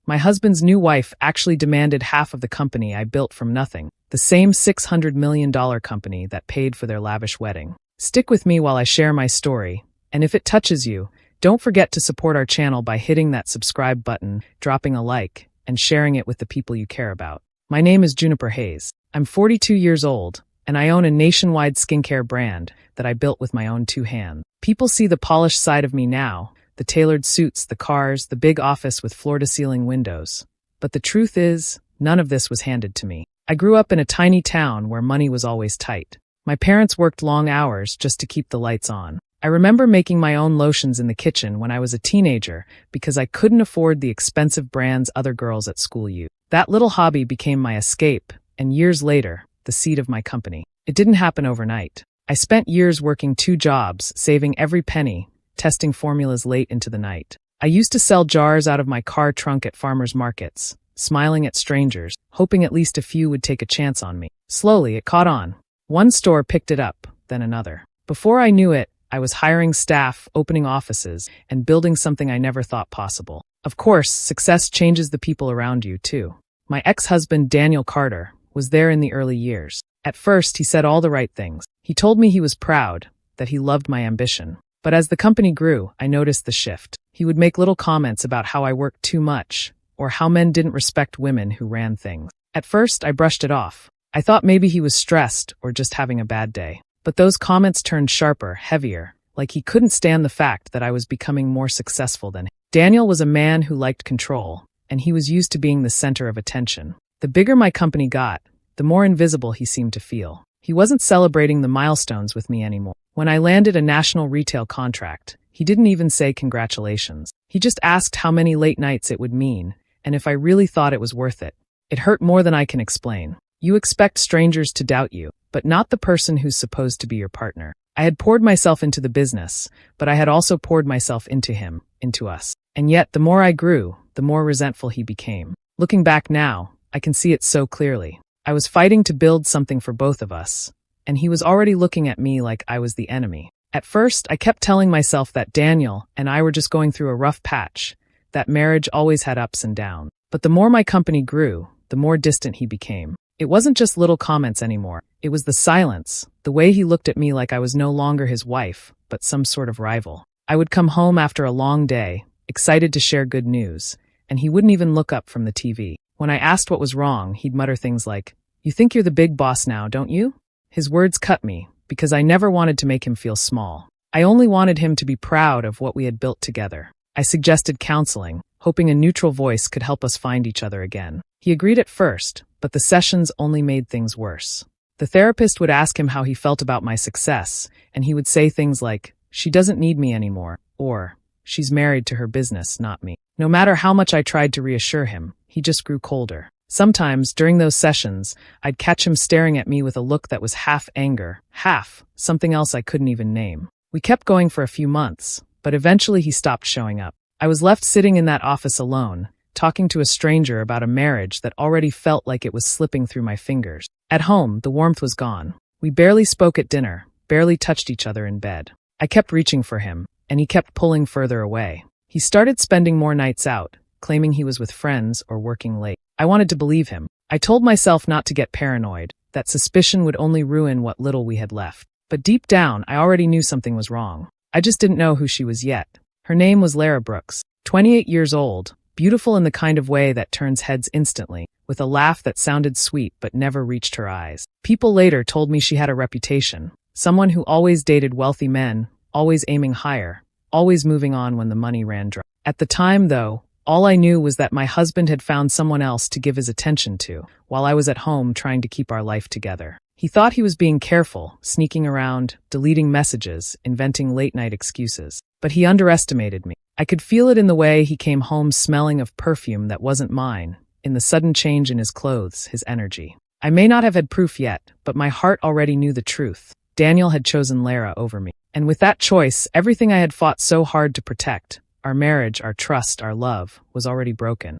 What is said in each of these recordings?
My husband's new wife actually demanded half of the company I built from nothing, the same $600 million company that paid for their lavish wedding. Stick with me while I share my story, and if it touches you, don't forget to support our channel by hitting that subscribe button, dropping a like, and sharing it with the people you care about. My name is Juniper Hayes. I'm 42 years old, and I own a nationwide skincare brand that I built with my own two hands. People see the polished side of me now, the tailored suits, the cars, the big office with floor-to-ceiling windows. But the truth is, none of this was handed to me. I grew up in a tiny town where money was always tight. My parents worked long hours just to keep the lights on. I remember making my own lotions in the kitchen when I was a teenager because I couldn't afford the expensive brands other girls at school used. That little hobby became my escape, and years later, the seed of my company. It didn't happen overnight. I spent years working 2 jobs, saving every penny, testing formulas late into the night. I used to sell jars out of my car trunk at farmers markets, smiling at strangers, hoping at least a few would take a chance on me. Slowly, it caught on. One store picked it up, then another. Before I knew it, I was hiring staff, opening offices, and building something I never thought possible. Of course, success changes the people around you, too. My ex-husband, Daniel Carter, was there in the early years. At first, he said all the right things. He told me he was proud, that he loved my ambition. But as the company grew, I noticed the shift. He would make little comments about how I worked too much, or how men didn't respect women who ran things. At first, I brushed it off. I thought maybe he was stressed or just having a bad day. But those comments turned sharper, heavier, like he couldn't stand the fact that I was becoming more successful than him. Daniel was a man who liked control, and he was used to being the center of attention. The bigger my company got, the more invisible he seemed to feel. He wasn't celebrating the milestones with me anymore. When I landed a national retail contract, he didn't even say congratulations. He just asked how many late nights it would mean, and if I really thought it was worth it. It hurt more than I can explain. You expect strangers to doubt you, but not the person who's supposed to be your partner. I had poured myself into the business, but I had also poured myself into him, into us. And yet, the more I grew, the more resentful he became. Looking back now, I can see it so clearly. I was fighting to build something for both of us, and he was already looking at me like I was the enemy. At first, I kept telling myself that Daniel and I were just going through a rough patch, that marriage always had ups and downs. But the more my company grew, the more distant he became. It wasn't just little comments anymore. It was the silence, the way he looked at me like I was no longer his wife, but some sort of rival. I would come home after a long day, excited to share good news, and he wouldn't even look up from the TV. When I asked what was wrong, he'd mutter things like, "You think you're the big boss now, don't you?" His words cut me, because I never wanted to make him feel small. I only wanted him to be proud of what we had built together. I suggested counseling, hoping a neutral voice could help us find each other again. He agreed at first, but the sessions only made things worse. The therapist would ask him how he felt about my success, and he would say things like, "She doesn't need me anymore," or, "She's married to her business, not me." No matter how much I tried to reassure him, he just grew colder. Sometimes, during those sessions, I'd catch him staring at me with a look that was half anger, half something else I couldn't even name. We kept going for a few months, but eventually he stopped showing up. I was left sitting in that office alone, talking to a stranger about a marriage that already felt like it was slipping through my fingers. At home, the warmth was gone. We barely spoke at dinner, barely touched each other in bed. I kept reaching for him, and he kept pulling further away. He started spending more nights out, claiming he was with friends or working late. I wanted to believe him. I told myself not to get paranoid, that suspicion would only ruin what little we had left. But deep down, I already knew something was wrong. I just didn't know who she was yet. Her name was Lara Brooks, 28 years old, beautiful in the kind of way that turns heads instantly, with a laugh that sounded sweet but never reached her eyes. People later told me she had a reputation, someone who always dated wealthy men, always aiming higher, always moving on when the money ran dry. At the time, though, all I knew was that my husband had found someone else to give his attention to, while I was at home trying to keep our life together. He thought he was being careful, sneaking around, deleting messages, inventing late-night excuses. But he underestimated me. I could feel it in the way he came home smelling of perfume that wasn't mine, in the sudden change in his clothes, his energy. I may not have had proof yet, but my heart already knew the truth. Daniel had chosen Lara over me. And with that choice, everything I had fought so hard to protect, our marriage, our trust, our love, was already broken.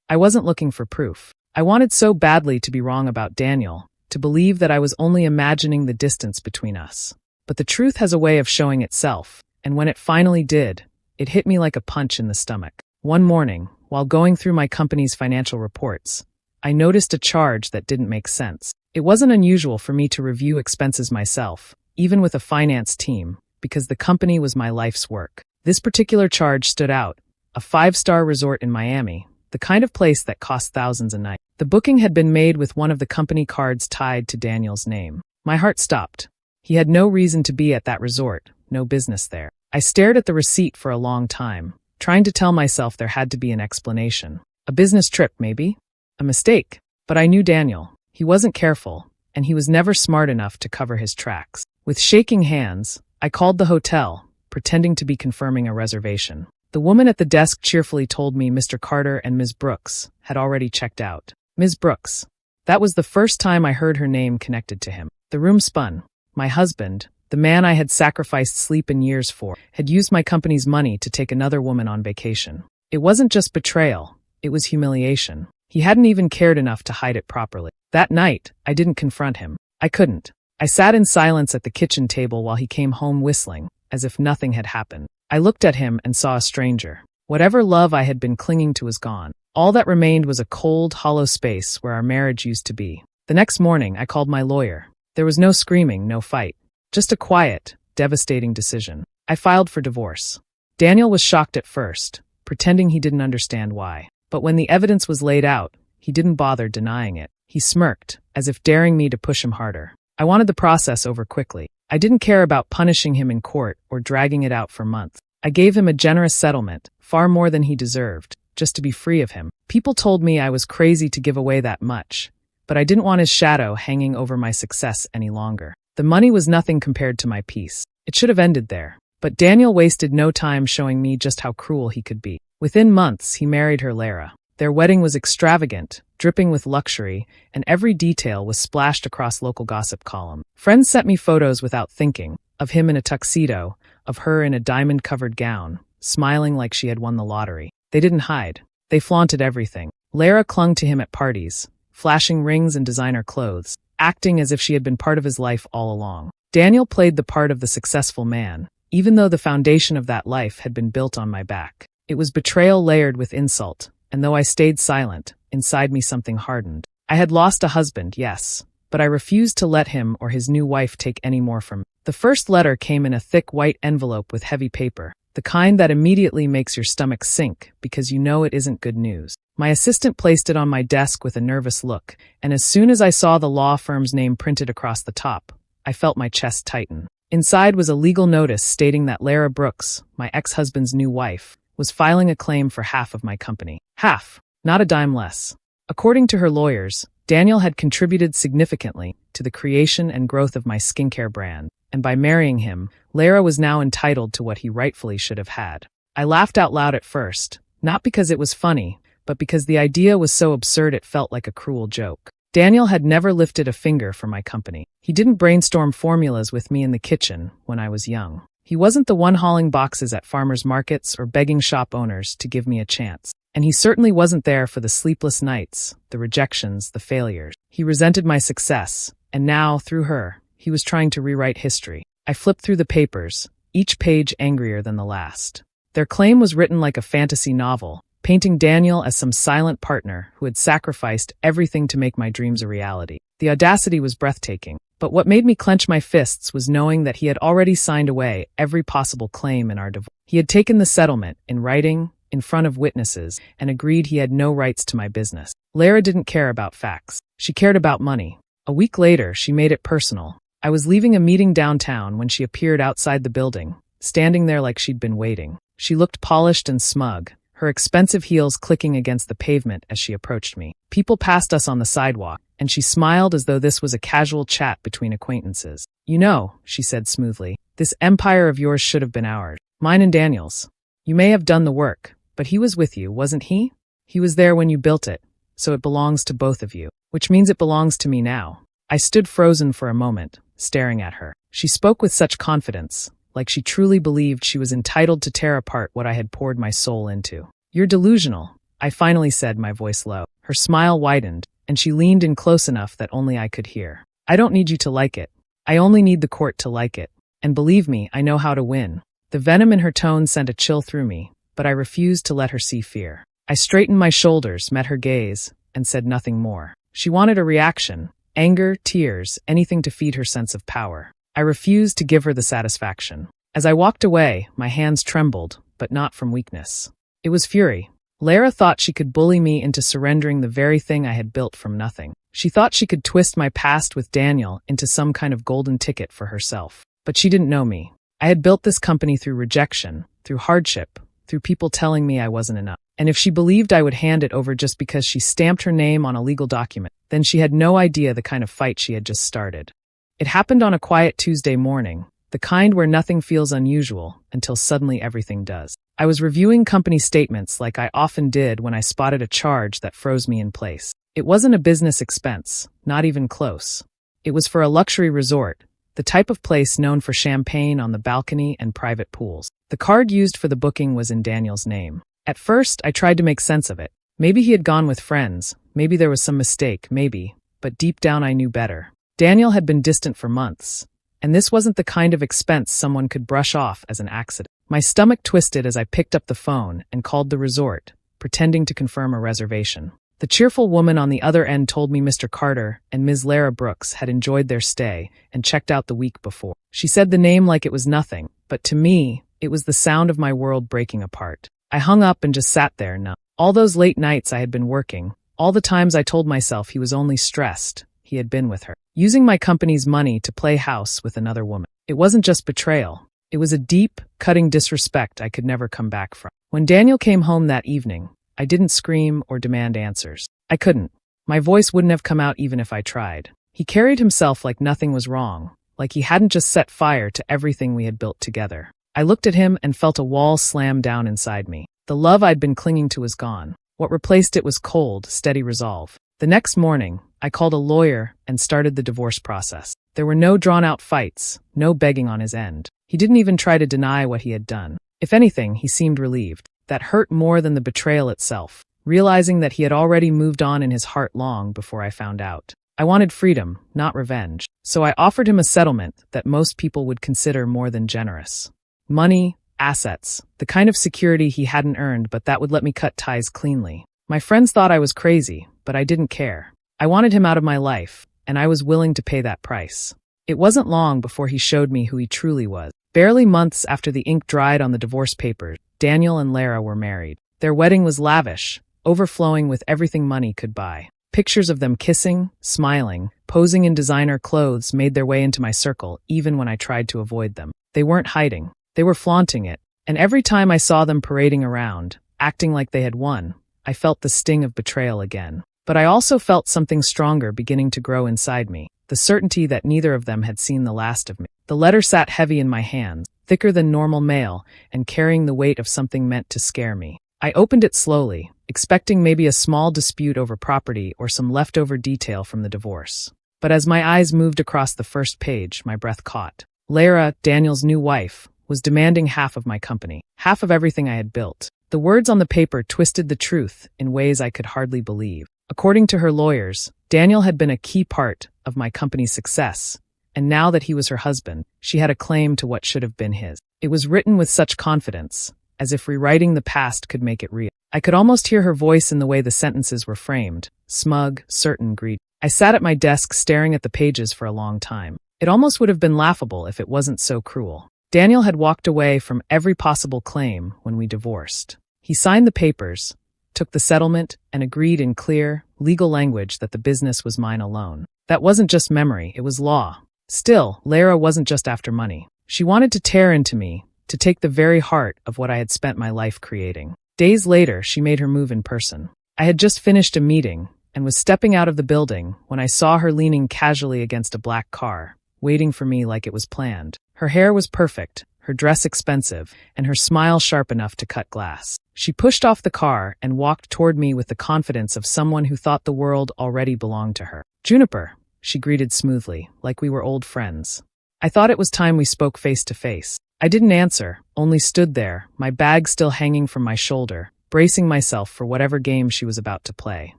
I wasn't looking for proof. I wanted so badly to be wrong about Daniel, to believe that I was only imagining the distance between us. But the truth has a way of showing itself, and when it finally did, it hit me like a punch in the stomach. One morning, while going through my company's financial reports, I noticed a charge that didn't make sense. It wasn't unusual for me to review expenses myself, even with a finance team, because the company was my life's work. This particular charge stood out: a 5-star resort in Miami, the kind of place that costs thousands a night. The booking had been made with one of the company cards tied to Daniel's name. My heart stopped. He had no reason to be at that resort, no business there. I stared at the receipt for a long time, trying to tell myself there had to be an explanation. A business trip, maybe? A mistake. But I knew Daniel. He wasn't careful, and he was never smart enough to cover his tracks. With shaking hands, I called the hotel, pretending to be confirming a reservation. The woman at the desk cheerfully told me Mr. Carter and Ms. Brooks had already checked out. Ms. Brooks. That was the first time I heard her name connected to him. The room spun. My husband, the man I had sacrificed sleep and years for, had used my company's money to take another woman on vacation. It wasn't just betrayal, it was humiliation. He hadn't even cared enough to hide it properly. That night, I didn't confront him. I couldn't. I sat in silence at the kitchen table while he came home whistling, as if nothing had happened. I looked at him and saw a stranger. Whatever love I had been clinging to was gone. All that remained was a cold, hollow space where our marriage used to be. The next morning, I called my lawyer. There was no screaming, no fight. Just a quiet, devastating decision. I filed for divorce. Daniel was shocked at first, pretending he didn't understand why. But when the evidence was laid out, he didn't bother denying it. He smirked, as if daring me to push him harder. I wanted the process over quickly. I didn't care about punishing him in court or dragging it out for months. I gave him a generous settlement, far more than he deserved, just to be free of him. People told me I was crazy to give away that much, but I didn't want his shadow hanging over my success any longer. The money was nothing compared to my peace. It should have ended there. But Daniel wasted no time showing me just how cruel he could be. Within months, he married her Lara. Their wedding was extravagant, dripping with luxury, and every detail was splashed across local gossip columns. Friends sent me photos without thinking, of him in a tuxedo, of her in a diamond-covered gown, smiling like she had won the lottery. They didn't hide. They flaunted everything. Lara clung to him at parties, flashing rings and designer clothes, acting as if she had been part of his life all along. Daniel played the part of the successful man, even though the foundation of that life had been built on my back. It was betrayal layered with insult, and though I stayed silent, inside me something hardened. I had lost a husband, yes, but I refused to let him or his new wife take any more from me. The first letter came in a thick white envelope with heavy paper, the kind that immediately makes your stomach sink because you know it isn't good news. My assistant placed it on my desk with a nervous look, and as soon as I saw the law firm's name printed across the top, I felt my chest tighten. Inside was a legal notice stating that Lara Brooks, my ex-husband's new wife, was filing a claim for half of my company. Half, not a dime less. According to her lawyers, Daniel had contributed significantly to the creation and growth of my skincare brand, and by marrying him, Lara was now entitled to what he rightfully should have had. I laughed out loud at first, not because it was funny, but because the idea was so absurd it felt like a cruel joke. Daniel had never lifted a finger for my company. He didn't brainstorm formulas with me in the kitchen when I was young. He wasn't the one hauling boxes at farmers markets or begging shop owners to give me a chance. And he certainly wasn't there for the sleepless nights, the rejections, the failures. He resented my success, and now, through her, he was trying to rewrite history. I flipped through the papers, each page angrier than the last. Their claim was written like a fantasy novel, painting Daniel as some silent partner who had sacrificed everything to make my dreams a reality. The audacity was breathtaking. But what made me clench my fists was knowing that he had already signed away every possible claim in our divorce. He had taken the settlement, in writing, in front of witnesses, and agreed he had no rights to my business. Lara didn't care about facts. She cared about money. A week later, she made it personal. I was leaving a meeting downtown when she appeared outside the building, standing there like she'd been waiting. She looked polished and smug, her expensive heels clicking against the pavement as she approached me. People passed us on the sidewalk, and she smiled as though this was a casual chat between acquaintances. "You know," she said smoothly, "this empire of yours should have been ours. Mine and Daniel's. You may have done the work, but he was with you, wasn't he? He was there when you built it, so it belongs to both of you. Which means it belongs to me now." I stood frozen for a moment, staring at her. She spoke with such confidence, like she truly believed she was entitled to tear apart what I had poured my soul into. "You're delusional," I finally said, my voice low. Her smile widened, and she leaned in close enough that only I could hear. "I don't need you to like it. I only need the court to like it. And believe me, I know how to win." The venom in her tone sent a chill through me, but I refused to let her see fear. I straightened my shoulders, met her gaze, and said nothing more. She wanted a reaction. Anger, tears, anything to feed her sense of power. I refused to give her the satisfaction. As I walked away, my hands trembled, but not from weakness. It was fury. Lara thought she could bully me into surrendering the very thing I had built from nothing. She thought she could twist my past with Daniel into some kind of golden ticket for herself. But she didn't know me. I had built this company through rejection, through hardship, through people telling me I wasn't enough. And if she believed I would hand it over just because she stamped her name on a legal document, then she had no idea the kind of fight she had just started. It happened on a quiet Tuesday morning, the kind where nothing feels unusual until suddenly everything does. I was reviewing company statements like I often did when I spotted a charge that froze me in place. It wasn't a business expense, not even close. It was for a luxury resort, the type of place known for champagne on the balcony and private pools. The card used for the booking was in Daniel's name. At first, I tried to make sense of it. Maybe he had gone with friends, maybe there was some mistake, maybe, but deep down I knew better. Daniel had been distant for months, and this wasn't the kind of expense someone could brush off as an accident. My stomach twisted as I picked up the phone and called the resort, pretending to confirm a reservation. The cheerful woman on the other end told me Mr. Carter and Ms. Lara Brooks had enjoyed their stay and checked out the week before. She said the name like it was nothing, but to me, it was the sound of my world breaking apart. I hung up and just sat there numb. All those late nights I had been working, all the times I told myself he was only stressed, he had been with her, using my company's money to play house with another woman. It wasn't just betrayal. It was a deep, cutting disrespect I could never come back from. When Daniel came home that evening, I didn't scream or demand answers. I couldn't. My voice wouldn't have come out even if I tried. He carried himself like nothing was wrong, like he hadn't just set fire to everything we had built together. I looked at him and felt a wall slam down inside me. The love I'd been clinging to was gone. What replaced it was cold, steady resolve. The next morning, I called a lawyer and started the divorce process. There were no drawn-out fights, no begging on his end. He didn't even try to deny what he had done. If anything, he seemed relieved. That hurt more than the betrayal itself, realizing that he had already moved on in his heart long before I found out. I wanted freedom, not revenge, so I offered him a settlement that most people would consider more than generous. Money, assets, the kind of security he hadn't earned but that would let me cut ties cleanly. My friends thought I was crazy, but I didn't care. I wanted him out of my life, and I was willing to pay that price. It wasn't long before he showed me who he truly was. Barely months after the ink dried on the divorce papers, Daniel and Lara were married. Their wedding was lavish, overflowing with everything money could buy. Pictures of them kissing, smiling, posing in designer clothes made their way into my circle even when I tried to avoid them. They weren't hiding. They were flaunting it. And every time I saw them parading around, acting like they had won, I felt the sting of betrayal again. But I also felt something stronger beginning to grow inside me, the certainty that neither of them had seen the last of me. The letter sat heavy in my hands, thicker than normal mail, and carrying the weight of something meant to scare me. I opened it slowly, expecting maybe a small dispute over property or some leftover detail from the divorce. But as my eyes moved across the first page, my breath caught. Lara, Daniel's new wife, was demanding half of my company, half of everything I had built. The words on the paper twisted the truth in ways I could hardly believe. According to her lawyers, Daniel had been a key part of my company's success, and now that he was her husband, she had a claim to what should have been his. It was written with such confidence, as if rewriting the past could make it real. I could almost hear her voice in the way the sentences were framed, smug, certain, greedy. I sat at my desk staring at the pages for a long time. It almost would have been laughable if it wasn't so cruel. Daniel had walked away from every possible claim when we divorced. He signed the papers, took the settlement, and agreed in clear, legal language that the business was mine alone. That wasn't just memory, it was law. Still, Lara wasn't just after money. She wanted to tear into me, to take the very heart of what I had spent my life creating. Days later, she made her move in person. I had just finished a meeting and was stepping out of the building when I saw her leaning casually against a black car, waiting for me like it was planned. Her hair was perfect, her dress expensive, and her smile sharp enough to cut glass. She pushed off the car and walked toward me with the confidence of someone who thought the world already belonged to her. "Juniper," she greeted smoothly, like we were old friends. I thought it was time we spoke face to face. I didn't answer, only stood there, my bag still hanging from my shoulder, bracing myself for whatever game she was about to play.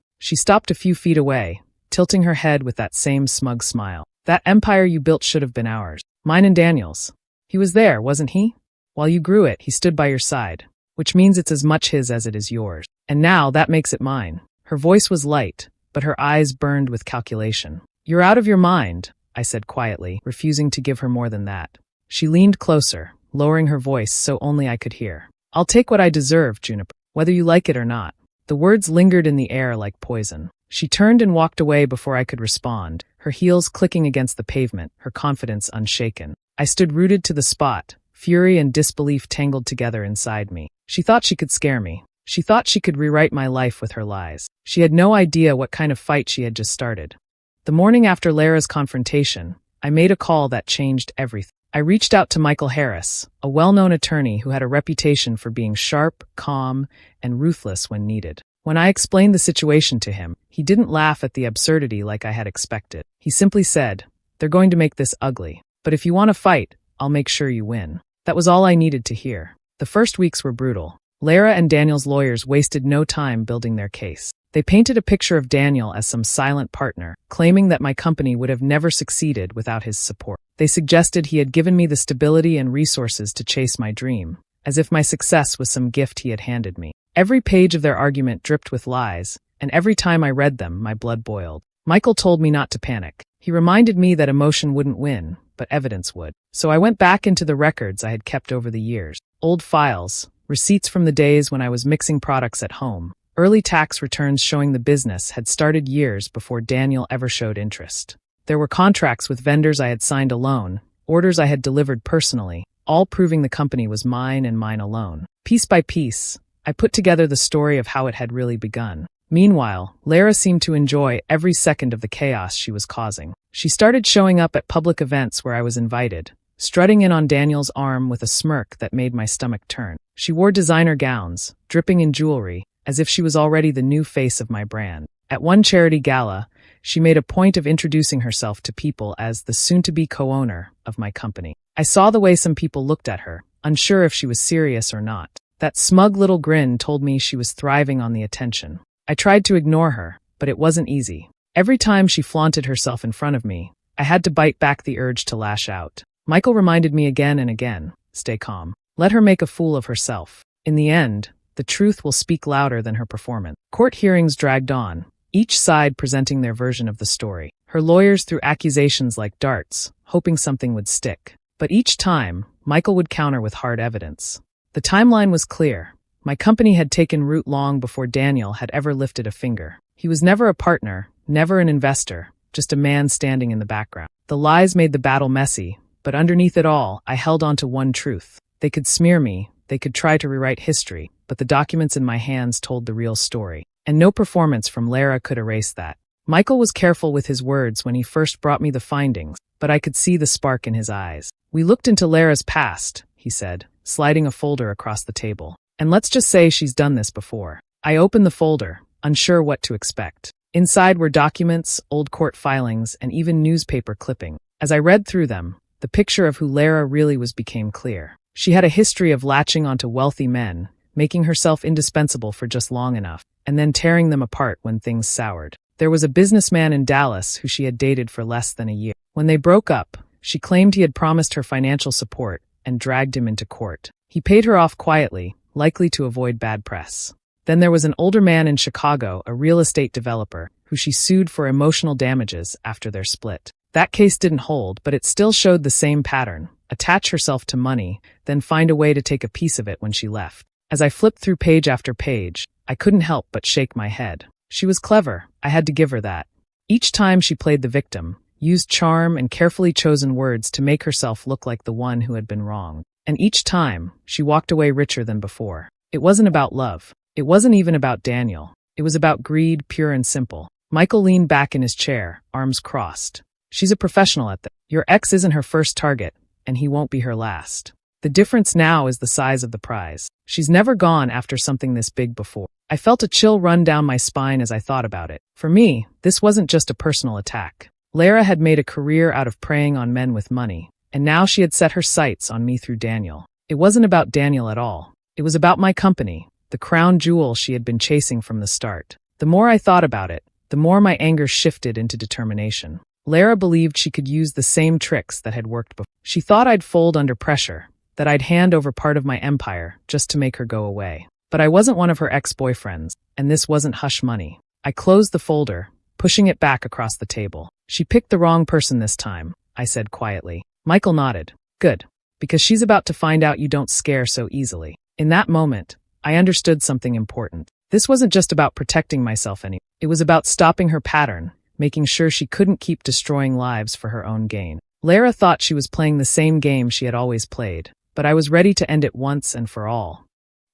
She stopped a few feet away, tilting her head with that same smug smile. "That empire you built should have been ours. Mine and Daniel's. He was there, wasn't he? While you grew it, he stood by your side. which means it's as much his as it is yours. And now that makes it mine." Her voice was light, but her eyes burned with calculation. "You're out of your mind," I said quietly, refusing to give her more than that. She leaned closer, lowering her voice so only I could hear. "I'll take what I deserve, Juniper, whether you like it or not." The words lingered in the air like poison. She turned and walked away before I could respond, her heels clicking against the pavement, her confidence unshaken. I stood rooted to the spot, fury and disbelief tangled together inside me. She thought she could scare me. She thought she could rewrite my life with her lies. She had no idea what kind of fight she had just started. The morning after Lara's confrontation, I made a call that changed everything. I reached out to Michael Harris, a well-known attorney who had a reputation for being sharp, calm, and ruthless when needed. When I explained the situation to him, he didn't laugh at the absurdity like I had expected. He simply said, "They're going to make this ugly, but if you want to fight, I'll make sure you win." That was all I needed to hear. The first weeks were brutal. Lara and Daniel's lawyers wasted no time building their case. They painted a picture of Daniel as some silent partner, claiming that my company would have never succeeded without his support. They suggested he had given me the stability and resources to chase my dream, as if my success was some gift he had handed me. Every page of their argument dripped with lies, and every time I read them, my blood boiled. Michael told me not to panic. He reminded me that emotion wouldn't win, but evidence would. So I went back into the records I had kept over the years. Old files, receipts from the days when I was mixing products at home, early tax returns showing the business had started years before Daniel ever showed interest. There were contracts with vendors I had signed alone, orders I had delivered personally, all proving the company was mine and mine alone. Piece by piece, I put together the story of how it had really begun. Meanwhile, Lara seemed to enjoy every second of the chaos she was causing. She started showing up at public events where I was invited, strutting in on Daniel's arm with a smirk that made my stomach turn. She wore designer gowns, dripping in jewelry, as if she was already the new face of my brand. At one charity gala, she made a point of introducing herself to people as the soon-to-be co-owner of my company. I saw the way some people looked at her, unsure if she was serious or not. That smug little grin told me she was thriving on the attention. I tried to ignore her, but it wasn't easy. Every time she flaunted herself in front of me, I had to bite back the urge to lash out. Michael reminded me again and again, "Stay calm. Let her make a fool of herself. In the end, the truth will speak louder than her performance." Court hearings dragged on, each side presenting their version of the story. Her lawyers threw accusations like darts, hoping something would stick. But each time, Michael would counter with hard evidence. The timeline was clear. My company had taken root long before Daniel had ever lifted a finger. He was never a partner, never an investor, just a man standing in the background. The lies made the battle messy, but underneath it all, I held on to one truth. They could smear me, they could try to rewrite history, but the documents in my hands told the real story. And no performance from Lara could erase that. Michael was careful with his words when he first brought me the findings, but I could see the spark in his eyes. "We looked into Lara's past," he said, sliding a folder across the table. "And let's just say she's done this before." I opened the folder, unsure what to expect. Inside were documents, old court filings, and even newspaper clipping. As I read through them, the picture of who Lara really was became clear. She had a history of latching onto wealthy men, making herself indispensable for just long enough, and then tearing them apart when things soured. There was a businessman in Dallas who she had dated for less than a year. When they broke up, she claimed he had promised her financial support and dragged him into court. He paid her off quietly, likely to avoid bad press. Then there was an older man in Chicago, a real estate developer, who she sued for emotional damages after their split. That case didn't hold, but it still showed the same pattern: attach herself to money, then find a way to take a piece of it when she left. As I flipped through page after page, I couldn't help but shake my head. She was clever, I had to give her that. Each time she played the victim, used charm and carefully chosen words to make herself look like the one who had been wronged. And each time, she walked away richer than before. It wasn't about love. It wasn't even about Daniel. It was about greed, pure and simple. Michael leaned back in his chair, arms crossed. "She's a professional at that. Your ex isn't her first target, and he won't be her last. The difference now is the size of the prize. She's never gone after something this big before." I felt a chill run down my spine as I thought about it. For me, this wasn't just a personal attack. Lara had made a career out of preying on men with money, and now she had set her sights on me through Daniel. It wasn't about Daniel at all. It was about my company, the crown jewel she had been chasing from the start. The more I thought about it, the more my anger shifted into determination. Lara believed she could use the same tricks that had worked before. She thought I'd fold under pressure, that that I'd hand over part of my empire just to make her go away. But I wasn't one of her ex-boyfriends, and this wasn't hush money. I closed the folder, pushing it back across the table. She picked the wrong person this time, I said quietly. Michael nodded. Good. Because she's about to find out you don't scare so easily. In that moment, I understood something important. This wasn't just about protecting myself anymore. It was about stopping her pattern, making sure she couldn't keep destroying lives for her own gain. Lara thought she was playing the same game she had always played, but I was ready to end it once and for all.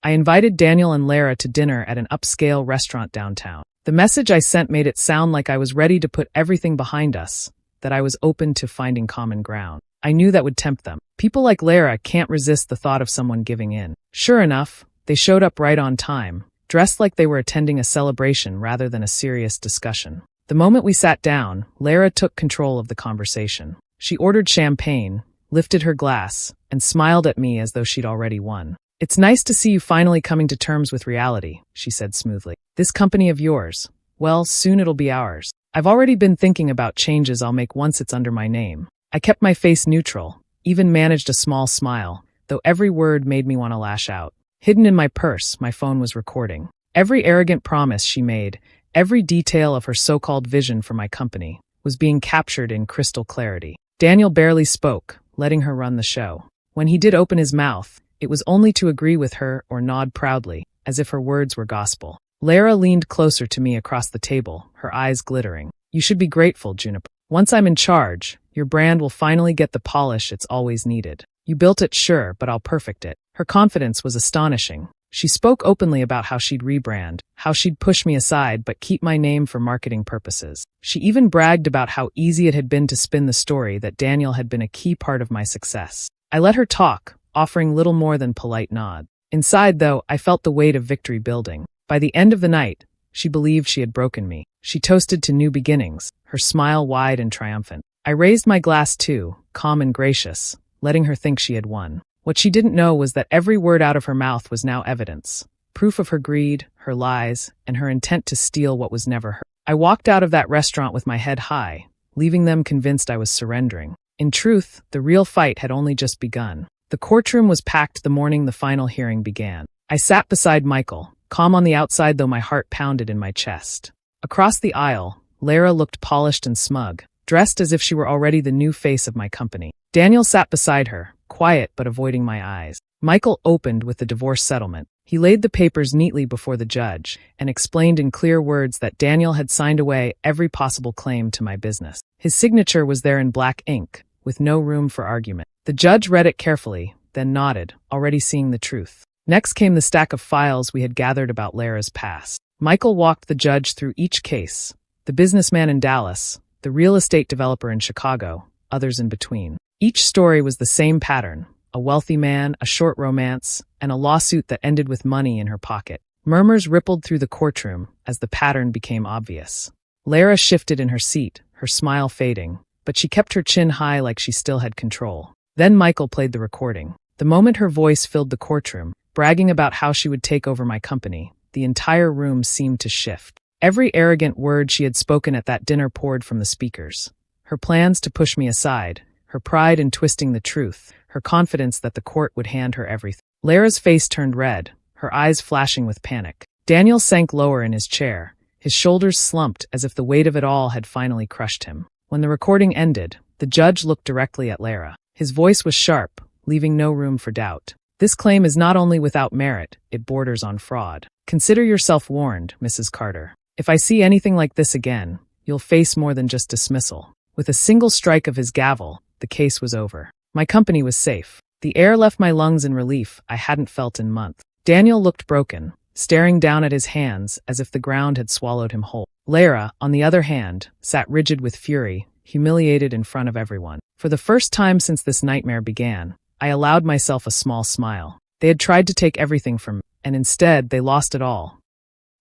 I invited Daniel and Lara to dinner at an upscale restaurant downtown. The message I sent made it sound like I was ready to put everything behind us, that I was open to finding common ground. I knew that would tempt them. People like Lara can't resist the thought of someone giving in. Sure enough, they showed up right on time, dressed like they were attending a celebration rather than a serious discussion. The moment we sat down, Lara took control of the conversation. She ordered champagne, lifted her glass, and smiled at me as though she'd already won. It's nice to see you finally coming to terms with reality, she said smoothly. This company of yours, well, soon it'll be ours. I've already been thinking about changes I'll make once it's under my name. I kept my face neutral, even managed a small smile, though every word made me want to lash out. Hidden in my purse, my phone was recording. Every arrogant promise she made, every detail of her so-called vision for my company, was being captured in crystal clarity. Daniel barely spoke, letting her run the show. When he did open his mouth, it was only to agree with her or nod proudly, as if her words were gospel. Lara leaned closer to me across the table, her eyes glittering. You should be grateful, Juniper. Once I'm in charge, your brand will finally get the polish it's always needed. You built it, sure, but I'll perfect it. Her confidence was astonishing. She spoke openly about how she'd rebrand, how she'd push me aside but keep my name for marketing purposes. She even bragged about how easy it had been to spin the story that Daniel had been a key part of my success. I let her talk, offering little more than polite nod. Inside, though, I felt the weight of victory building. By the end of the night, she believed she had broken me. She toasted to new beginnings, her smile wide and triumphant. I raised my glass too, calm and gracious, letting her think she had won. What she didn't know was that every word out of her mouth was now evidence, proof of her greed, her lies, and her intent to steal what was never hers. I walked out of that restaurant with my head high, leaving them convinced I was surrendering. In truth, the real fight had only just begun. The courtroom was packed the morning the final hearing began. I sat beside Michael, calm on the outside though my heart pounded in my chest. Across the aisle, Lara looked polished and smug, dressed as if she were already the new face of my company. Daniel sat beside her, quiet but avoiding my eyes. Michael opened with the divorce settlement. He laid the papers neatly before the judge and explained in clear words that Daniel had signed away every possible claim to my business. His signature was there in black ink, with no room for argument. The judge read it carefully, then nodded, already seeing the truth. Next came the stack of files we had gathered about Lara's past. Michael walked the judge through each case, the businessman in Dallas, the real estate developer in Chicago, others in between. Each story was the same pattern, a wealthy man, a short romance, and a lawsuit that ended with money in her pocket. Murmurs rippled through the courtroom as the pattern became obvious. Lara shifted in her seat, her smile fading, but she kept her chin high like she still had control. Then Michael played the recording. The moment her voice filled the courtroom, bragging about how she would take over my company, the entire room seemed to shift. Every arrogant word she had spoken at that dinner poured from the speakers. Her plans to push me aside, her pride in twisting the truth, her confidence that the court would hand her everything. Lara's face turned red, her eyes flashing with panic. Daniel sank lower in his chair, his shoulders slumped as if the weight of it all had finally crushed him. When the recording ended, the judge looked directly at Lara. His voice was sharp, leaving no room for doubt. This claim is not only without merit, it borders on fraud. Consider yourself warned, Mrs. Carter. If I see anything like this again, you'll face more than just dismissal. With a single strike of his gavel, the case was over. My company was safe. The air left my lungs in relief I hadn't felt in months. Daniel looked broken, staring down at his hands as if the ground had swallowed him whole. Lara, on the other hand, sat rigid with fury, humiliated in front of everyone. For the first time since this nightmare began, I allowed myself a small smile. They had tried to take everything from me, and instead they lost it all.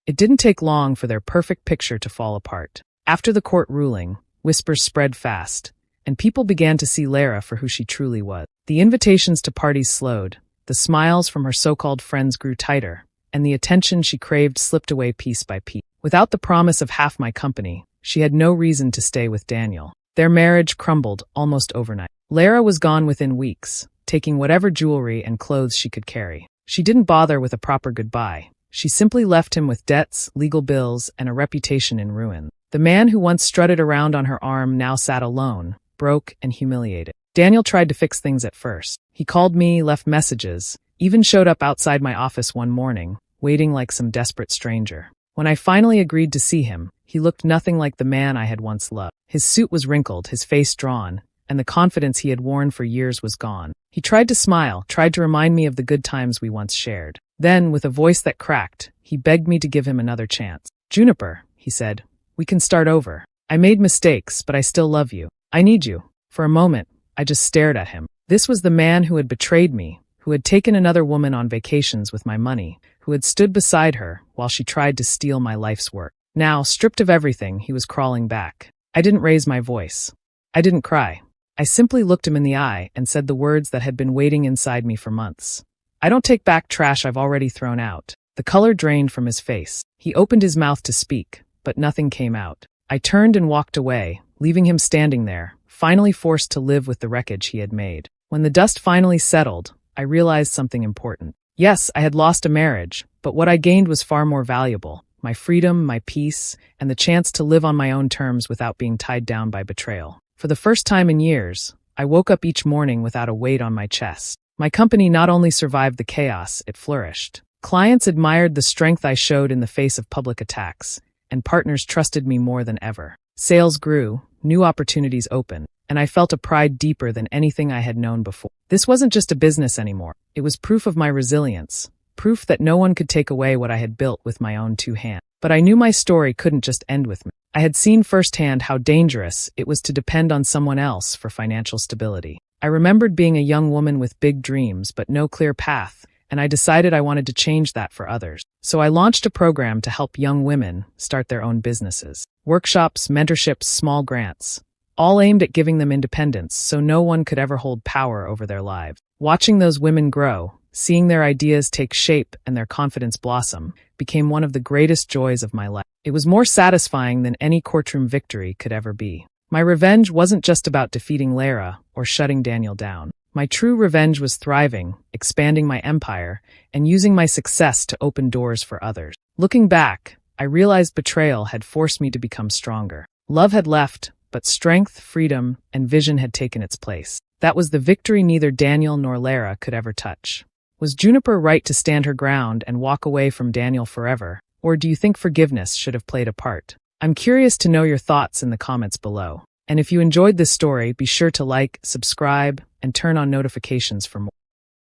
It didn't take long for their perfect picture to fall apart. After the court ruling, whispers spread fast, and people began to see Lara for who she truly was. The invitations to parties slowed, the smiles from her so-called friends grew tighter, and the attention she craved slipped away piece by piece. Without the promise of half my company, she had no reason to stay with Daniel. Their marriage crumbled almost overnight. Lara was gone within weeks, taking whatever jewelry and clothes she could carry. She didn't bother with a proper goodbye. She simply left him with debts, legal bills, and a reputation in ruin. The man who once strutted around on her arm now sat alone, broke and humiliated. Daniel tried to fix things at first. He called me, left messages, even showed up outside my office one morning, waiting like some desperate stranger. When I finally agreed to see him, he looked nothing like the man I had once loved. His suit was wrinkled, his face drawn, and the confidence he had worn for years was gone. He tried to smile, tried to remind me of the good times we once shared. Then, with a voice that cracked, he begged me to give him another chance. "Juniper," he said, "we can start over. I made mistakes, but I still love you. I need you." For a moment, I just stared at him. This was the man who had betrayed me, who had taken another woman on vacations with my money, who had stood beside her while she tried to steal my life's work. Now, stripped of everything, he was crawling back. I didn't raise my voice. I didn't cry. I simply looked him in the eye and said the words that had been waiting inside me for months. "I don't take back trash I've already thrown out." The color drained from his face. He opened his mouth to speak, but nothing came out. I turned and walked away, leaving him standing there, finally forced to live with the wreckage he had made. When the dust finally settled, I realized something important. Yes, I had lost a marriage, but what I gained was far more valuable. My freedom, my peace, and the chance to live on my own terms without being tied down by betrayal. For the first time in years, I woke up each morning without a weight on my chest. My company not only survived the chaos, it flourished. Clients admired the strength I showed in the face of public attacks, and partners trusted me more than ever. Sales grew, new opportunities opened, and I felt a pride deeper than anything I had known before. This wasn't just a business anymore. It was proof of my resilience, proof that no one could take away what I had built with my own two hands. But I knew my story couldn't just end with me. I had seen firsthand how dangerous it was to depend on someone else for financial stability. I remembered being a young woman with big dreams but no clear path, and I decided I wanted to change that for others. So I launched a program to help young women start their own businesses. Workshops, mentorships, small grants, all aimed at giving them independence so no one could ever hold power over their lives. Watching those women grow, seeing their ideas take shape and their confidence blossom, became one of the greatest joys of my life. It was more satisfying than any courtroom victory could ever be. My revenge wasn't just about defeating Lara or shutting Daniel down. My true revenge was thriving, expanding my empire, and using my success to open doors for others. Looking back, I realized betrayal had forced me to become stronger. Love had left, but strength, freedom, and vision had taken its place. That was the victory neither Daniel nor Lara could ever touch. Was Juniper right to stand her ground and walk away from Daniel forever? Or do you think forgiveness should have played a part? I'm curious to know your thoughts in the comments below. And if you enjoyed this story, be sure to like, subscribe, and turn on notifications for more.